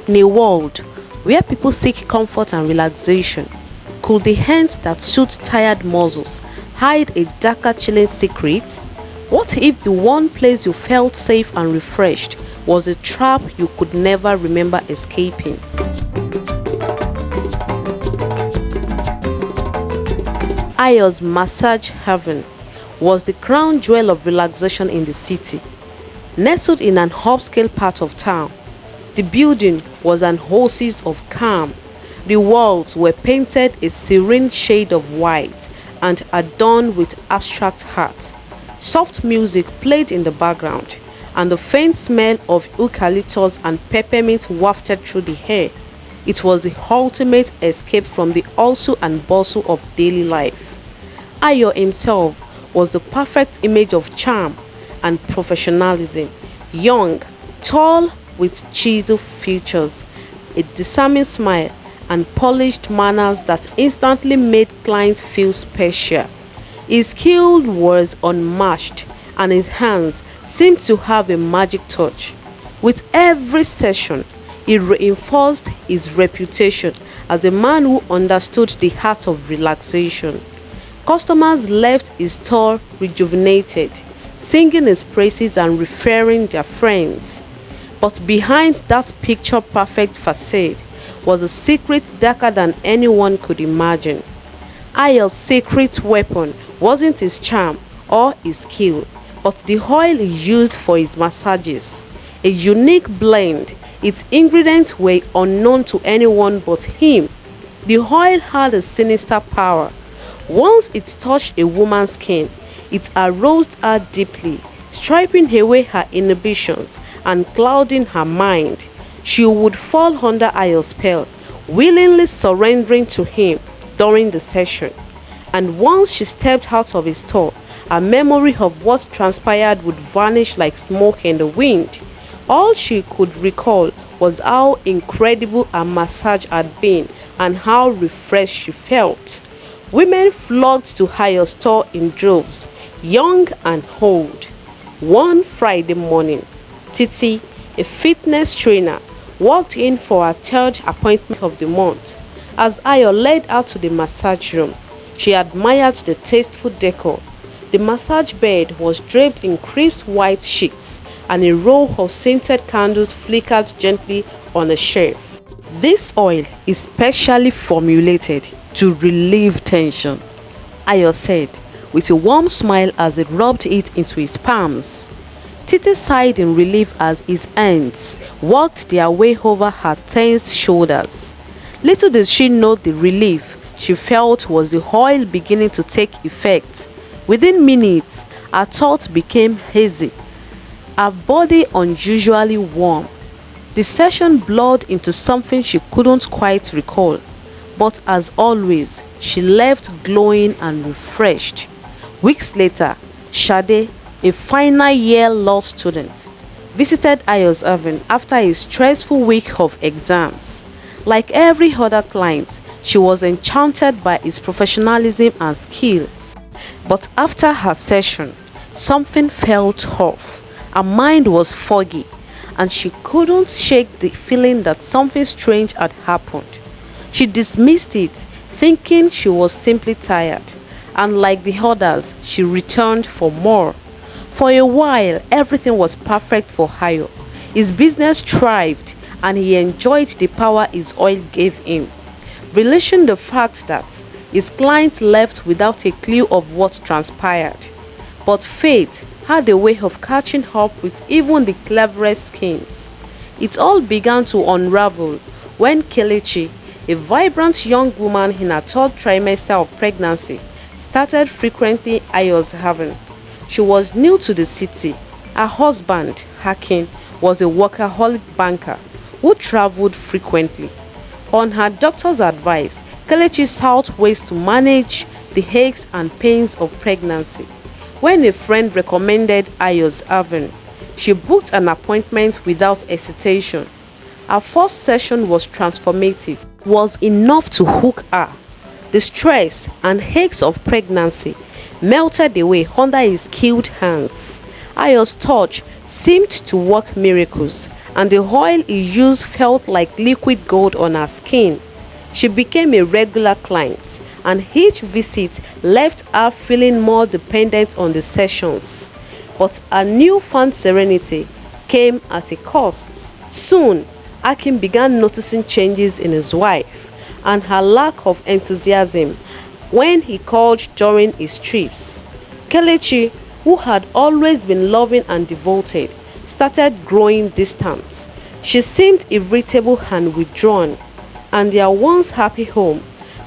In a world where people seek comfort and relaxation, could the hands that soothe tired muscles hide a darker, chilling secret? What if the one place you felt safe and refreshed was a trap you could never remember escaping? Ayo's massage heaven was the crown jewel of relaxation in the city. Nestled in an upscale part of town, the building was an oasis of calm. The walls were painted a serene shade of white and adorned with abstract art. Soft music played in the background, and the faint smell of eucalyptus and peppermint wafted through the air. It was the ultimate escape from the hustle and bustle of daily life. Ayo himself was the perfect image of charm and professionalism. Young, tall, with chiseled features, a disarming smile, and polished manners that instantly made clients feel special. His skill was unmatched, and his hands seemed to have a magic touch. With every session, he reinforced his reputation as a man who understood the art of relaxation. Customers left his store rejuvenated, singing his praises and referring their friends. But behind that picture-perfect facade was a secret darker than anyone could imagine. Ayo's secret weapon wasn't his charm or his skill, but the oil he used for his massages. A unique blend, its ingredients were unknown to anyone but him. The oil had a sinister power. Once it touched a woman's skin, it aroused her deeply, stripping away her inhibitions and clouding her mind. She would fall under Ayo's spell, willingly surrendering to him during the session. And once she stepped out of his store, her memory of what transpired would vanish like smoke in the wind. All she could recall was how incredible her massage had been and how refreshed she felt. Women flocked to Ayo's store in droves, young and old. One Friday morning, Titi, a fitness trainer, walked in for her third appointment of the month. As Ayo led her to the massage room, she admired the tasteful decor. The massage bed was draped in crisp white sheets, and a row of scented candles flickered gently on a shelf. This oil is specially formulated to relieve tension, Ayo said, with a warm smile as it rubbed it into his palms. Titi sighed in relief as his hands worked their way over her tense shoulders. Little did she know the relief she felt was the oil beginning to take effect. Within minutes, her thoughts became hazy, her body unusually warm. The session blurred into something she couldn't quite recall, but as always, she left glowing and refreshed. Weeks later, Shade, a final year law student, visited Ayo's oven after a stressful week of exams. Like every other client, she was enchanted by his professionalism and skill. But after her session, something felt off. Her mind was foggy, and she couldn't shake the feeling that something strange had happened. She dismissed it, thinking she was simply tired, and like the others, she returned for more. For a while, everything was perfect for Ayo. His business thrived, and he enjoyed the power his oil gave him, relishing the fact that his clients left without a clue of what transpired. But fate had a way of catching up with even the cleverest schemes. It all began to unravel when Kelechi, a vibrant young woman in her third trimester of pregnancy, started frequenting Ayo's haven. She was new to the city. Her husband, Hakim, was a workaholic banker who traveled frequently. On her doctor's advice, Kelechi sought ways to manage the aches and pains of pregnancy. When a friend recommended Ayo's haven, she booked an appointment without hesitation. Her first session was transformative. It was enough to hook her. The stress and aches of pregnancy melted away under his skilled hands. Ayo's touch seemed to work miracles. and the oil he used felt like liquid gold on her skin. She became a regular client, and each visit left her feeling more dependent on the sessions. But her newfound serenity came at a cost. Soon, Akin began noticing changes in his wife and her lack of enthusiasm when he called during his trips. Kelechi, who had always been loving and devoted, started growing distant. She seemed irritable and withdrawn, and their once happy home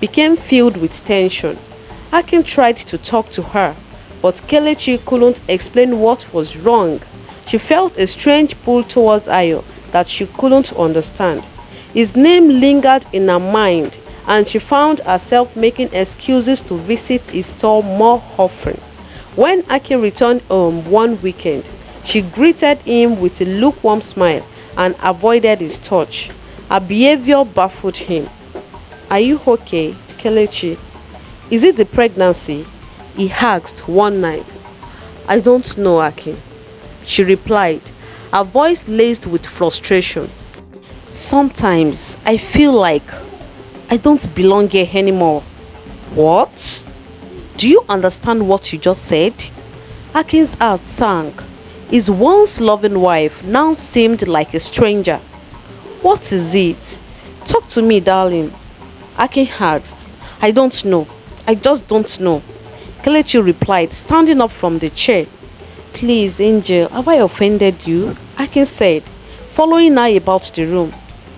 became filled with tension. Akin tried to talk to her, but Kelechi couldn't explain what was wrong. She felt a strange pull towards Ayo that she couldn't understand. His name lingered in her mind, and she found herself making excuses to visit his store more often. When Akin returned home one weekend, she greeted him with a lukewarm smile and avoided his touch. Her behavior baffled him. "Are you okay, Kelechi? Is it the pregnancy?" he asked one night. "I don't know, Akin," she replied, her voice laced with frustration. "Sometimes I feel like I don't belong here anymore." "What? Do you understand what you just said?" Akin's heart sank. His once loving wife now seemed like a stranger. "What is it? Talk to me, darling," Akin asked. "I don't know. I just don't know," Kelechi replied, standing up from the chair. "Please, Angel, have I offended you?" Akin said, following her about the room.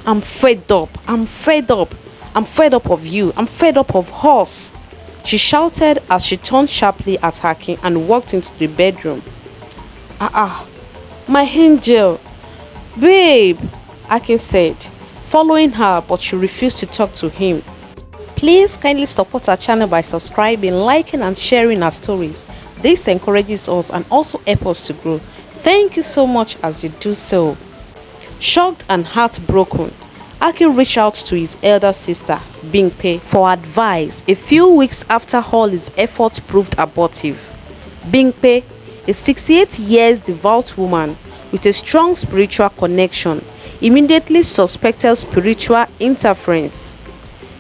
"I'm fed up. I'm fed up. I'm fed up of you. I'm fed up of us," she shouted as she turned sharply at Akin and walked into the bedroom. My angel. Babe," Akin said, following her, but she refused to talk to him. Please kindly support our channel by subscribing, liking and sharing our stories. This encourages us and also helps us to grow. Thank you so much as you do so. Shocked and heartbroken, Akin reached out to his elder sister, Bingpe, for advice a few weeks after all his efforts proved abortive. Bingpe, a 68 years devout woman with a strong spiritual connection, immediately suspected spiritual interference.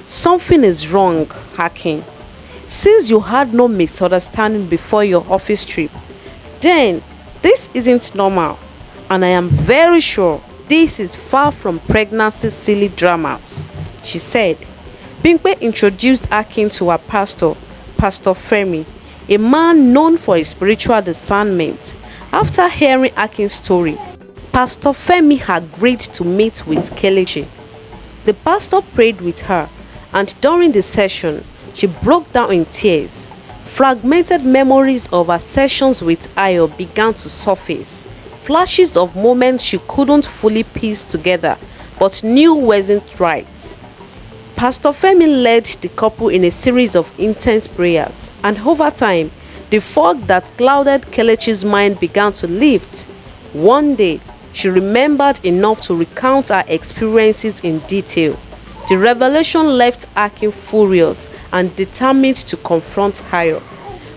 "Something is wrong, Akin. Since you had no misunderstanding before your office trip, then this isn't normal, and I am very sure this is far from pregnancy silly dramas," she said. Bingpe introduced Akin to her pastor, Pastor Femi, a man known for his spiritual discernment. After hearing Akin's story, Pastor Femi agreed to meet with Kelechi. The pastor prayed with her, and during the session, she broke down in tears. Fragmented memories of her sessions with Ayo began to surface. Flashes of moments she couldn't fully piece together, but knew wasn't right. Pastor Femi led the couple in a series of intense prayers, and over time, the fog that clouded Kelechi's mind began to lift. One day, she remembered enough to recount her experiences in detail. The revelation left Akin furious and determined to confront Ayo.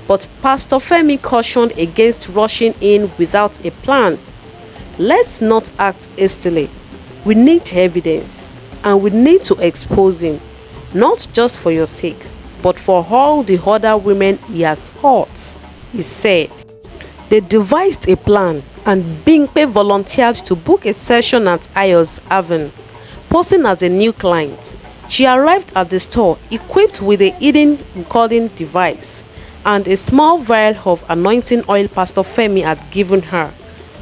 But Pastor Femi cautioned against rushing in without a plan. "Let's not act hastily. We need evidence, and we need to expose him, not just for your sake, but for all the other women he has hurt," he said. They devised a plan, and Bingpe volunteered to book a session at Ayo's Haven. Posing as a new client, she arrived at the store equipped with a hidden recording device and a small vial of anointing oil Pastor Femi had given her.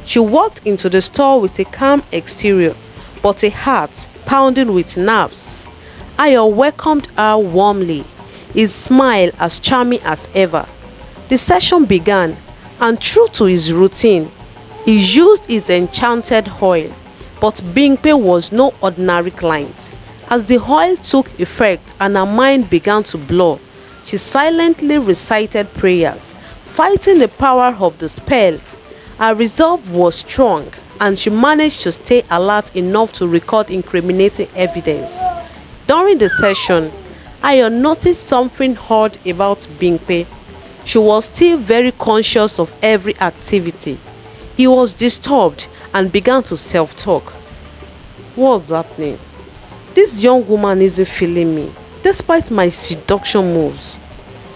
She walked into the store with a calm exterior, but a heart pounding with nerves. Ayo welcomed her warmly, his smile as charming as ever. The session began, and true to his routine, he used his enchanted oil. But Bingpe was no ordinary client. As the oil took effect and her mind began to blur, she silently recited prayers, fighting the power of the spell. Her resolve was strong, and she managed to stay alert enough to record incriminating evidence. During the session, Ayo noticed something odd about Bingpe. She was still very conscious of every activity. He was disturbed and began to self-talk. What's happening? This young woman isn't feeling me, despite my seduction moves.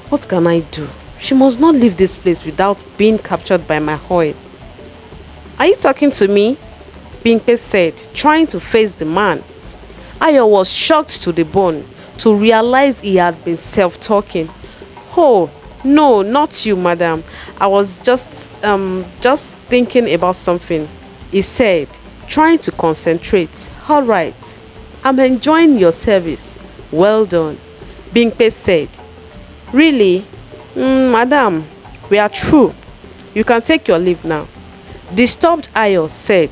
What can I do? She must not leave this place without being captured by my oil. Are you talking to me? Bimpe said, trying to face the man. Ayo was shocked to the bone to realize he had been self-talking. Oh, no, not you, madam. I was just thinking about something, he said, trying to concentrate. All right, I'm enjoying your service. Well done, Bimpe said. Really? Madam, we are through. You can take your leave now, disturbed Ayo said,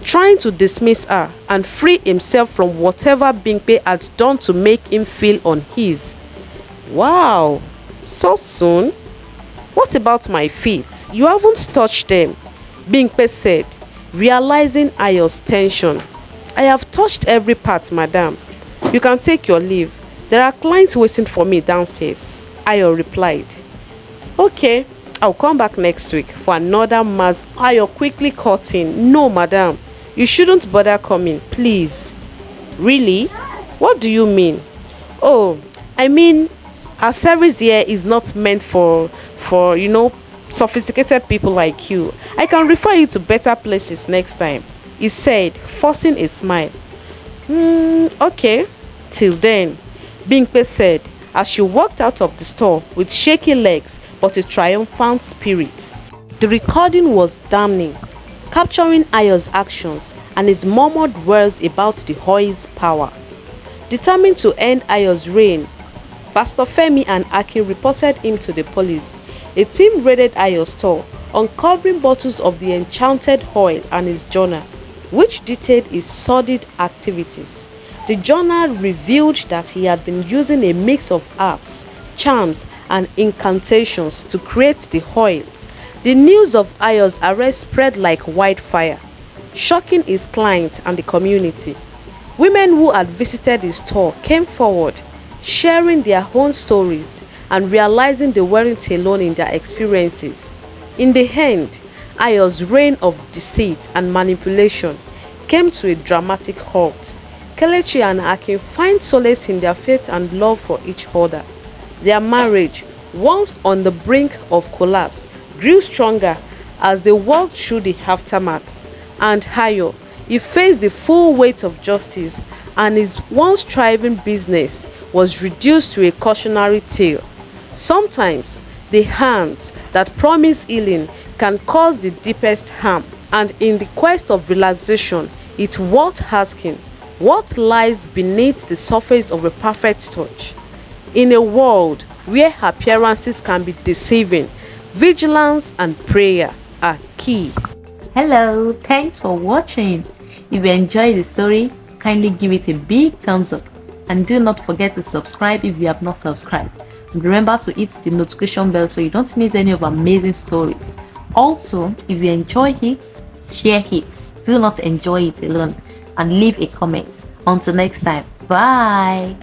trying to dismiss her and free himself from whatever Bimpe had done to make him feel uneasy. Wow, so soon? What about my feet? You haven't touched them, Bimpe said, realizing Ayo's tension. I have touched every part, madam. You can take your leave. There are clients waiting for me downstairs, Ayo replied. Okay, I'll come back next week for another mass. Ayo quickly cut in. No, madam, you shouldn't bother coming, please. Really? What do you mean? Oh, I mean, our service here is not meant for sophisticated people like you. I can refer you to better places next time, he said, forcing a smile. Okay, till then, Bimpe said as she walked out of the store with shaky legs but a triumphant spirit. The recording was damning, capturing Ayo's actions and his murmured words about the oil's power. Determined to end Ayo's reign, Pastor Femi and Akin reported him to the police. A team raided Ayo's store, uncovering bottles of the enchanted oil and his journal, which detailed his sordid activities. The journal revealed that he had been using a mix of arts, charms, and incantations to create the oil. The news of Ayo's arrest spread like wildfire, shocking his clients and the community. Women who had visited his store came forward, sharing their own stories and realizing they weren't alone in their experiences. In the end, Ayo's reign of deceit and manipulation came to a dramatic halt. Kelechi and Akin find solace in their faith and love for each other. Their marriage, once on the brink of collapse, grew stronger as they walked through the aftermath. And Ayo, he faced the full weight of justice, and his once thriving business was reduced to a cautionary tale. Sometimes, the hands that promise healing can cause the deepest harm, and in the quest of relaxation, it's worth asking, what lies beneath the surface of a perfect touch? In a world where appearances can be deceiving, vigilance and prayer are key. Hello, thanks for watching. If you enjoyed the story, kindly give it a big thumbs up and do not forget to subscribe if you have not subscribed. And remember to hit the notification bell so you don't miss any of our amazing stories. Also, if you enjoy it, share it. Do not enjoy it alone and leave a comment. Until next time, bye.